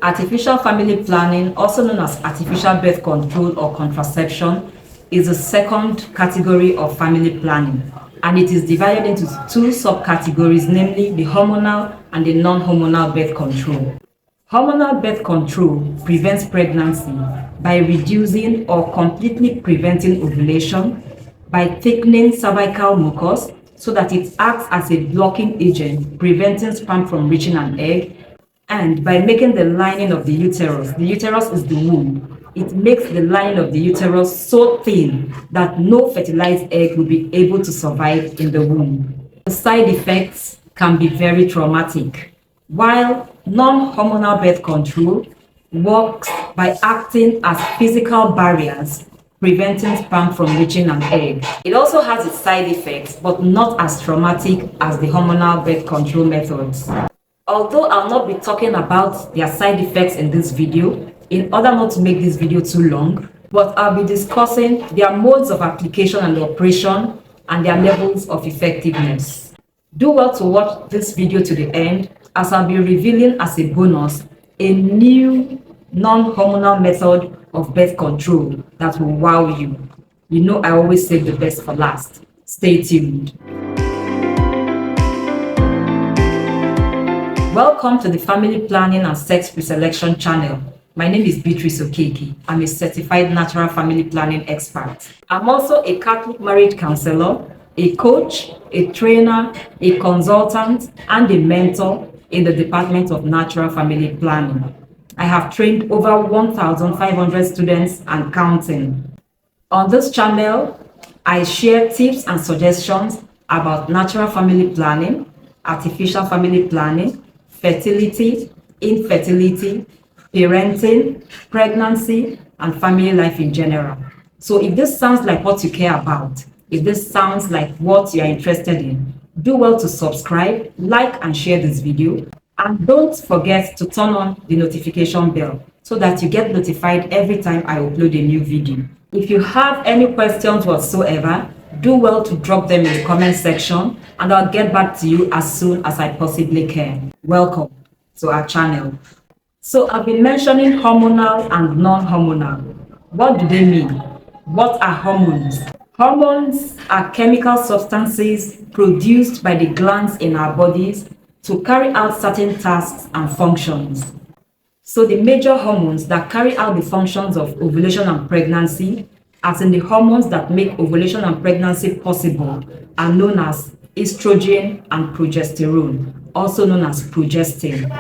Artificial family planning, also known as artificial birth control or contraception, is the second category of family planning, and it is divided into two subcategories, namely the hormonal and the non-hormonal birth control. Hormonal birth control prevents pregnancy by reducing or completely preventing ovulation, by thickening cervical mucus so that it acts as a blocking agent, preventing sperm from reaching an egg, and by making the lining of the uterus is the womb, it makes the lining of the uterus so thin that no fertilized egg will be able to survive in the womb. The side effects can be very traumatic, while non-hormonal birth control works by acting as physical barriers, preventing sperm from reaching an egg. It also has its side effects, but not as traumatic as the hormonal birth control methods. Although I'll not be talking about their side effects in this video, in order not to make this video too long, but I'll be discussing their modes of application and operation and their levels of effectiveness. Do well to watch this video to the end, as I'll be revealing as a bonus a new non-hormonal method of birth control that will wow you. You know I always save the best for last. Stay tuned. Welcome to the Family Planning and Sex Preselection channel. My name is Beatrice Okeke. I'm a certified natural family planning expert. I'm also a Catholic marriage counselor, a coach, a trainer, a consultant, and a mentor in the Department of Natural Family Planning. I have trained over 1,500 students and counting. On this channel, I share tips and suggestions about natural family planning, artificial family planning, fertility, infertility, parenting, pregnancy, and family life in general. So if this sounds like what you care about, if this sounds like what you're interested in, do well to subscribe, like, and share this video. And don't forget to turn on the notification bell so that you get notified every time I upload a new video. If you have any questions whatsoever, do well to drop them in the comment section and I'll get back to you as soon as I possibly can. Welcome to our channel. So I've been mentioning hormonal and non-hormonal. What do they mean? What are hormones? Hormones are chemical substances produced by the glands in our bodies to carry out certain tasks and functions. So the major hormones that carry out the functions of ovulation and pregnancy, as in the hormones that make ovulation and pregnancy possible, are known as estrogen and progesterone, also known as progestin.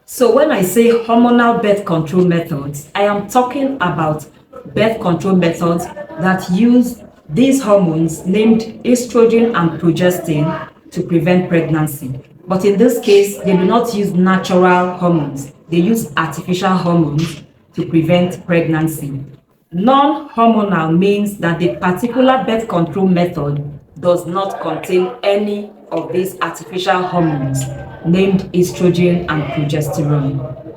So when I say hormonal birth control methods, I am talking about birth control methods that use these hormones named estrogen and progestin to prevent pregnancy. But in this case, they do not use natural hormones. They use artificial hormones to prevent pregnancy. Non-hormonal means that the particular birth control method does not contain any of these artificial hormones named estrogen and progesterone.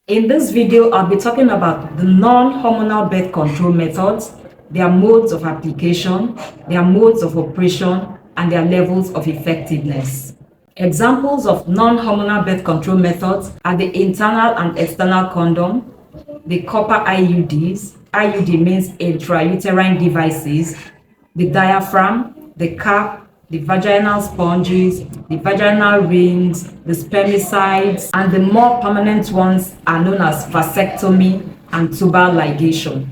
In this video, I'll be talking about the non-hormonal birth control methods, their modes of application, their modes of operation, and their levels of effectiveness. Examples of non-hormonal birth control methods are the internal and external condom, the copper IUDs, IUD means intrauterine devices, the diaphragm, the cap, the vaginal sponges, the vaginal rings, the spermicides, and the more permanent ones are known as vasectomy and tubal ligation.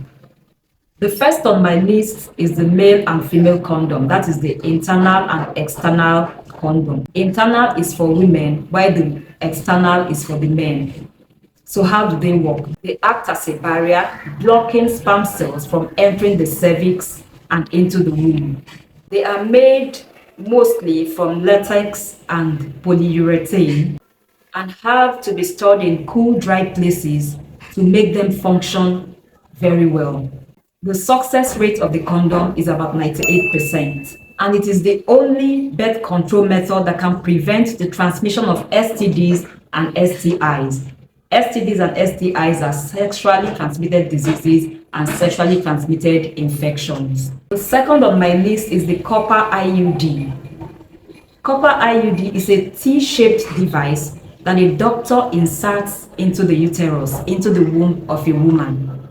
The first on my list is the male and female condom, that is the internal and external condom. Internal is for women, while the external is for the men. So how do they work? They act as a barrier, blocking sperm cells from entering the cervix and into the womb. They are made mostly from latex and polyurethane and have to be stored in cool, dry places to make them function very well. The success rate of the condom is about 98%, and it is the only birth control method that can prevent the transmission of STDs and STIs. STDs and STIs are sexually transmitted diseases and sexually transmitted infections. The second on my list is the copper IUD. Copper IUD is a T-shaped device that a doctor inserts into the uterus, into the womb of a woman.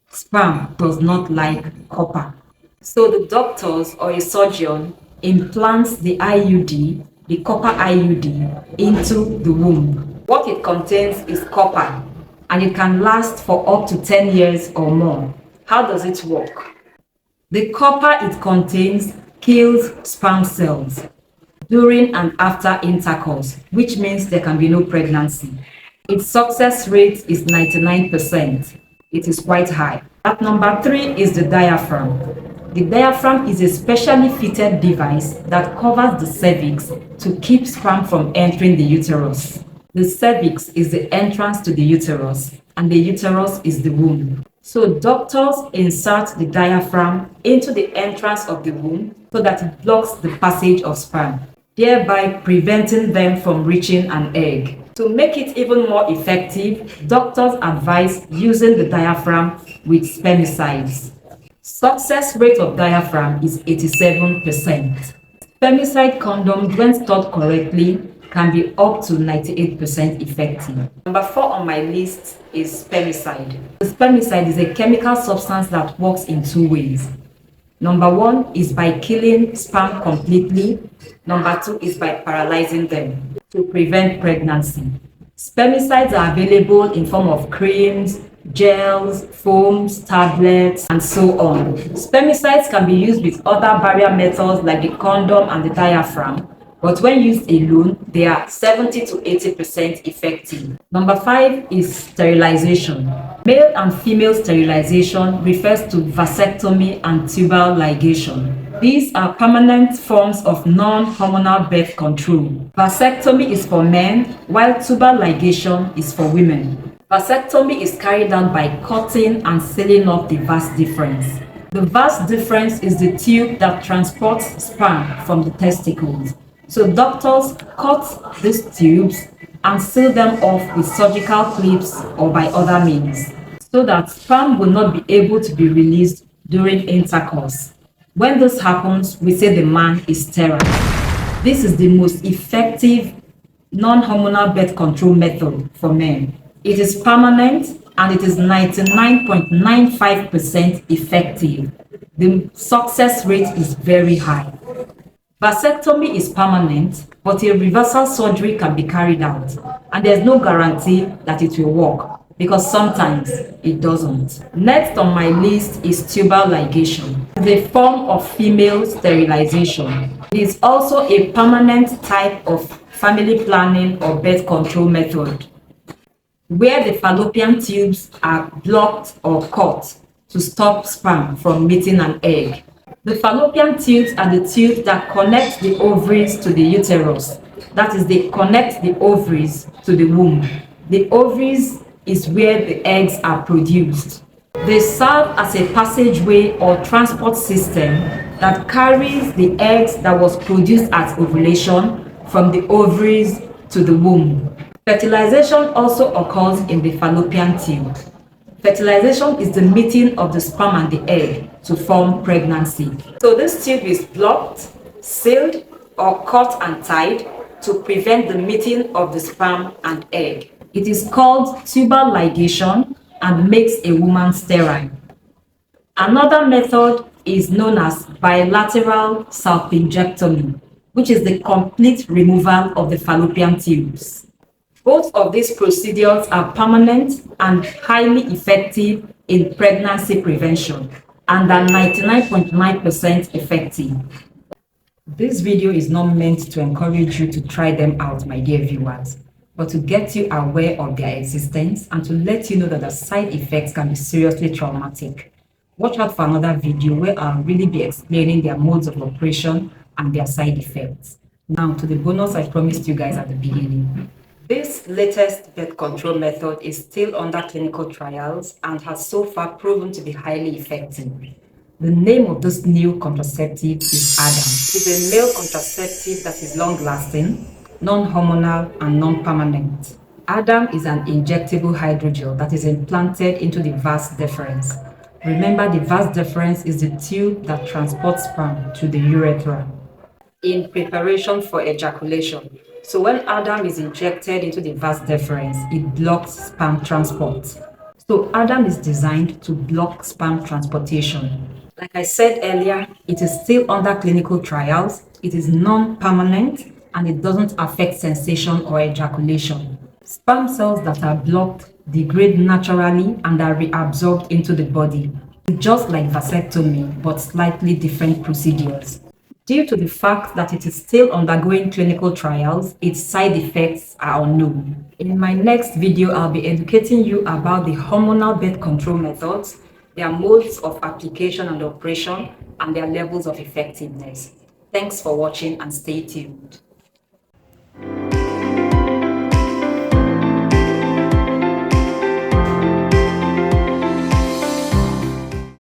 Sperm does not like copper. So the doctors or a surgeon implants the IUD, the copper IUD, into the womb. What it contains is copper, and it can last for up to 10 years or more. How does it work? The copper it contains kills sperm cells during and after intercourse, which means there can be no pregnancy. Its success rate is 99%. It is quite high. At number 3 is the diaphragm. The diaphragm is a specially fitted device that covers the cervix to keep sperm from entering the uterus. The cervix is the entrance to the uterus, and the uterus is the womb. So doctors insert the diaphragm into the entrance of the womb so that it blocks the passage of sperm, thereby preventing them from reaching an egg. To make it even more effective, doctors advise using the diaphragm with spermicides. Success rate of diaphragm is 87%. Spermicide condoms, when stored correctly, can be up to 98% effective. Number 4 on my list is spermicide. The spermicide is a chemical substance that works in 2 ways. Number 1 is by killing sperm completely. Number 2 is by paralyzing them to prevent pregnancy. Spermicides are available in form of creams, gels, foams, tablets, and so on. Spermicides can be used with other barrier methods like the condom and the diaphragm, but when used alone, they are 70 to 80% effective. Number 5 is sterilization. Male and female sterilization refers to vasectomy and tubal ligation. These are permanent forms of non-hormonal birth control. Vasectomy is for men, while tubal ligation is for women. Vasectomy is carried out by cutting and sealing up the vas deferens. The vas deferens is the tube that transports sperm from the testicles. So doctors cut these tubes and seal them off with surgical clips or by other means, so that sperm will not be able to be released during intercourse. When this happens, we say the man is sterile. This is the most effective non-hormonal birth control method for men. It is permanent and it is 99.95% effective. The success rate is very high. Vasectomy is permanent, but a reversal surgery can be carried out, and there's no guarantee that it will work because sometimes it doesn't. Next on my list is tubal ligation. It's a form of female sterilization. It is also a permanent type of family planning or birth control method, where the fallopian tubes are blocked or cut to stop sperm from meeting an egg. The fallopian tubes are the tubes that connect the ovaries to the uterus. That is, they connect the ovaries to the womb. The ovaries is where the eggs are produced. They serve as a passageway or transport system that carries the eggs that was produced at ovulation from the ovaries to the womb. Fertilization also occurs in the fallopian tube. Fertilization is the meeting of the sperm and the egg to form pregnancy. So this tube is blocked, sealed, or cut and tied to prevent the meeting of the sperm and egg. It is called tubal ligation and makes a woman sterile. Another method is known as bilateral salpingectomy, which is the complete removal of the fallopian tubes. Both of these procedures are permanent and highly effective in pregnancy prevention and are 99.9% effective. This video is not meant to encourage you to try them out, my dear viewers, but to get you aware of their existence and to let you know that the side effects can be seriously traumatic. Watch out for another video where I'll really be explaining their modes of operation and their side effects. Now to the bonus I promised you guys at the beginning. This latest birth control method is still under clinical trials and has so far proven to be highly effective. The name of this new contraceptive is Adam. It is a male contraceptive that is long-lasting, non-hormonal, and non-permanent. Adam is an injectable hydrogel that is implanted into the vas deferens. Remember, the vas deferens is the tube that transports sperm to the urethra. In preparation for ejaculation, So when Adam is injected into the vas deferens, it blocks sperm transport. So Adam is designed to block sperm transportation. Like I said earlier, it is still under clinical trials, it is non-permanent, and it doesn't affect sensation or ejaculation. Sperm cells that are blocked degrade naturally and are reabsorbed into the body, just like vasectomy, but slightly different procedures. Due to the fact that it is still undergoing clinical trials, its side effects are unknown. In my next video, I'll be educating you about the hormonal birth control methods, their modes of application and operation, and their levels of effectiveness. Thanks for watching and stay tuned.